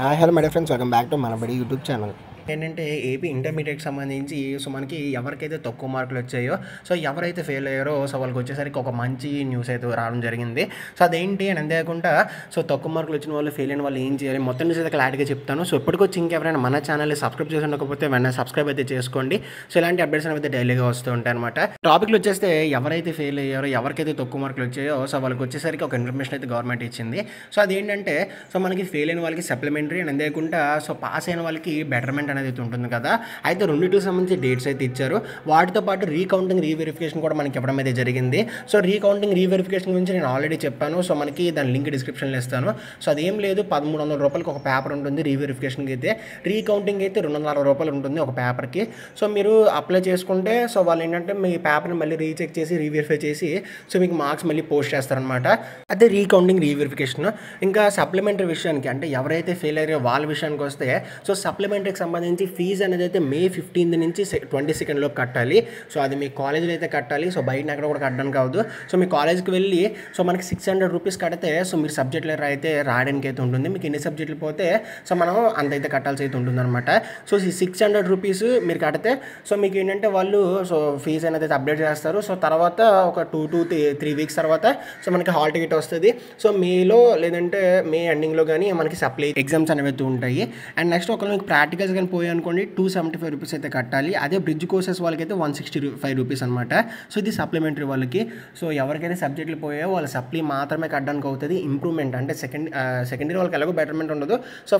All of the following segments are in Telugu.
Hello my dear friends, welcome back to మన బడి యూట్యూబ్ ఛానల్. ఏంటంటే ఏపీ ఇంటర్మీడియట్కి సంబంధించి మనకి ఎవరికైతే తక్కువ మార్కులు వచ్చాయో, ఎవరైతే ఫెయిల్ అయ్యారో వాళ్ళకి వచ్చేసరికి ఒక మంచి న్యూస్ అయితే రావడం జరిగింది. అదేంటి అని అంతేకాకుండా తక్కువ మార్కులు వచ్చిన వాళ్ళు, ఫెయిల్ అయిన వాళ్ళు ఏం చేయాలి మొత్తం న్యూస్ అయితే క్లారిటీగా చెప్తాను. ఇప్పటికొచ్చి ఇంకెవరైనా మన ఛానల్ని సబ్స్క్రైబ్ చేసి ఉండకపోతే వెంటనే సబ్స్క్రైబ్ అయితే చేసుకోండి. ఇలాంటి అప్డేట్స్ అయితే డైలీగా వస్తూ ఉంటాయి అనమాట. టాపిక్లు వచ్చేస్తే ఎవరైతే ఫెయిల్ అయ్యారో, ఎవరికైతే తక్కువ మార్కులు వచ్చాయో వాళ్ళకి వచ్చేసరికి ఒక ఇన్ఫర్మేషన్ అయితే గవర్నమెంట్ ఇచ్చింది. అదేంటంటే మనకి ఫెయిల్ అయిన వాళ్ళకి సప్లిమెంటరీ అని అంతేకాకుండా పాస్ అయిన వాళ్ళకి బెటర్మెంట్ అనేది ఉంటుంది కదా. అయితే రెండింటికి సంబంధించి డేట్స్ అయితే ఇచ్చారు. వాటితో పాటు రీకౌంటింగ్ రీవెరిఫికేషన్ కూడా మనకి ఇవ్వడం అయితే జరిగింది. రీకౌంటింగ్ రీవెరిఫికేషన్ గురించి నేను ఆల్రెడీ చెప్పాను. మనకి దాని లింక్ డిస్క్రిప్షన్లో ఇస్తాను. అదేం లేదు, 1300 రూపాయలకి ఒక పేపర్ ఉంటుంది రీవెరిఫికేషన్కి అయితే. రీకౌంటింగ్ అయితే 260 రూపాయలు ఉంటుంది ఒక పేపర్కి. మీరు అప్లై చేసుకుంటే వాళ్ళు ఏంటంటే మీ పేపర్ని మళ్ళీ రీచెక్ చేసి రీవెరిఫై చేసి మీకు మార్క్స్ మళ్ళీ పోస్ట్ చేస్తారనమాట. అదే రీకౌంటింగ్ రీవెరిఫికేషన్. ఇంకా సప్లిమెంటరీ విషయానికి, అంటే ఎవరైతే ఫెయిల్ అయ్యారో వాళ్ళ విషయానికి వస్తే సప్లిమెంటరీకి సంబంధించి ఫీజు అనేది అయితే May 15 నుంచి 22 లోపు కట్టాలి. అది మీ కాలేజీలో అయితే కట్టాలి. బయట ఎక్కడ కూడా కట్టడానికి కావద్దు. మీ కాలేజ్కి వెళ్ళి మనకి 600 రూపీస్ కడితే మీరు సబ్జెక్టులు అయితే రాయడానికి అయితే ఉంటుంది. మీకు ఎన్ని సబ్జెక్టులు పోతే మనం అంతైతే కట్టాల్సి అయితే ఉంటుంది అనమాట. ఈ 600 రూపీస్ మీరు కడితే మీకు ఏంటంటే వాళ్ళు ఫీజు అనేది అయితే అప్డేట్ చేస్తారు. తర్వాత ఒక 2 to 3 వీక్స్ తర్వాత మనకి హాల్ టికెట్ వస్తుంది. మేలో లేదంటే మే ఎండింగ్లో కానీ మనకి సప్లై ఎగ్జామ్స్ అనేవి అయితే ఉంటాయి. అండ్ నెక్స్ట్ ఒకవేళ మీకు ప్రాక్టికల్స్ కానీ పోయి అనుకోండి 275 రూపీస్ అయితే కట్టాలి. అదే బ్రిడ్జ్ కోర్సెస్ వాళ్ళకి అయితే 165 రూపీస్ అనమాట. ఇది సప్లిమెంటరీ వాళ్ళకి. ఎవరికైతే సబ్జెక్టులు పోయాయో వాళ్ళ సప్లీ మాత్రమే కట్టడానికి అవుతుంది. ఇంప్రూవ్మెంట్ అంటే సెకండ్ ఇయర్ వాళ్ళకి ఎలాగో బెటర్మెంట్ ఉండదు.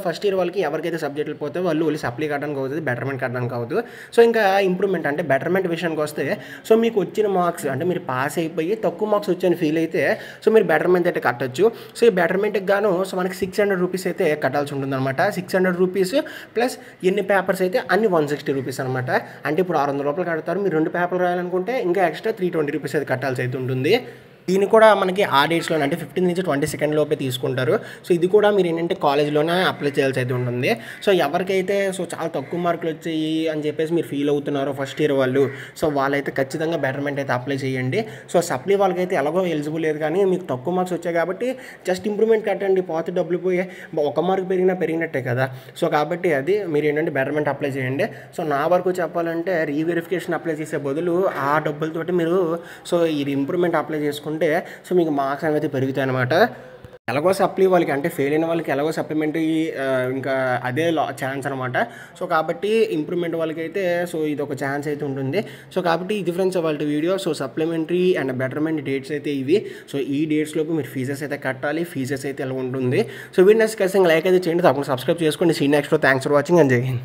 ఫస్ట్ ఇయర్ వాళ్ళకి ఎవరికైతే సబ్జెక్టులు పోతే వాళ్ళు సప్లీ కట్టడానికి అవుతుంది, బెటర్మెంట్ కట్టడానికి అవుతుంది. ఇంకా ఇంప్రూవ్మెంట్ అంటే బెటర్మెంట్ విషయానికి వస్తే మీకు వచ్చిన మార్క్స్ అంటే మీరు పాస్ అయిపోయి తక్కువ మార్క్స్ వచ్చాయని ఫీల్ అయితే మీరు బెటర్మెంట్ అయితే కట్టచ్చు. ఈ బెటర్మెంట్కి గాను మనకి 600 రూపీస్ అయితే కట్టాల్సి ఉంటుంది అనమాట. 600 రూపీస్ ప్లస్ ఎన్ని పేపర్స్ అయితే అన్ని 160 రూపీస్ అనమాట. అంటే ఇప్పుడు 600 రూపాయలు కడతారు. మీరు 2 పేపర్లు రాయాలనుకుంటే ఇంకా ఎక్స్ట్రా 320 రూపీస్ అయితే కట్టాల్సి అయితే ఉంటుంది. దీన్ని కూడా మనకి ఆ డేట్స్లో అంటే 15 నుంచి 22 లోపే తీసుకుంటారు. ఇది కూడా మీరు ఏంటంటే కాలేజ్లోనే అప్లై చేయాల్సి అయితే ఉంటుంది. ఎవరికైతే చాలా తక్కువ మార్కులు వచ్చాయి అని చెప్పేసి మీరు ఫీల్ అవుతున్నారో ఫస్ట్ ఇయర్ వాళ్ళు, వాళ్ళైతే ఖచ్చితంగా బెటర్మెంట్ అయితే అప్లై చేయండి. సప్లీ వాళ్ళకైతే ఎలాగో ఎలిజిబుల్ లేదు, కానీ మీకు తక్కువ మార్క్స్ వచ్చాయి కాబట్టి జస్ట్ ఇంప్రూవ్మెంట్ కట్టండి. పోతే డబ్బులు పోయే ఒక మార్క్ పెరిగినట్టే కదా. కాబట్టి అది మీరు ఏంటంటే బెటర్మెంట్ అప్లై చేయండి. నా వరకు చెప్పాలంటే రీవెరిఫికేషన్ అప్లై చేసే బదులు ఆ డబ్బులతోటి మీరు ఈ ఇంప్రూవ్మెంట్ అప్లై చేసుకుంటే మీకు మార్క్స్ అనేది పెరుగుతాయి అనమాట. ఎలాగో సప్లీ వాళ్ళకి అంటే ఫెయిల్ అయిన వాళ్ళకి ఎలాగో సప్లిమెంటరీ ఇంకా అదే ఛాన్స్ అనమాట. కాబట్టి ఇంప్రూవ్మెంట్ వాళ్ళకి అయితే ఇది ఒక ఛాన్స్ అయితే ఉంటుంది. కాబట్టి ఇది ఫ్రెండ్స్ వాళ్ళ video. Supplementary and betterment dates అయితే ఇవి. ఈ డేట్స్లోపు మీరు ఫీజెస్ అయితే కట్టాలి. ఫీజెస్ అయితే ఎలా ఉంటుంది. వీడియోస్ ఖచ్చితంగా లైక్ అయితే చేయండి, తప్పకుండా సబ్స్క్రైబ్ చేసుకోండి. See next. Thanks for watching and Jai Hind.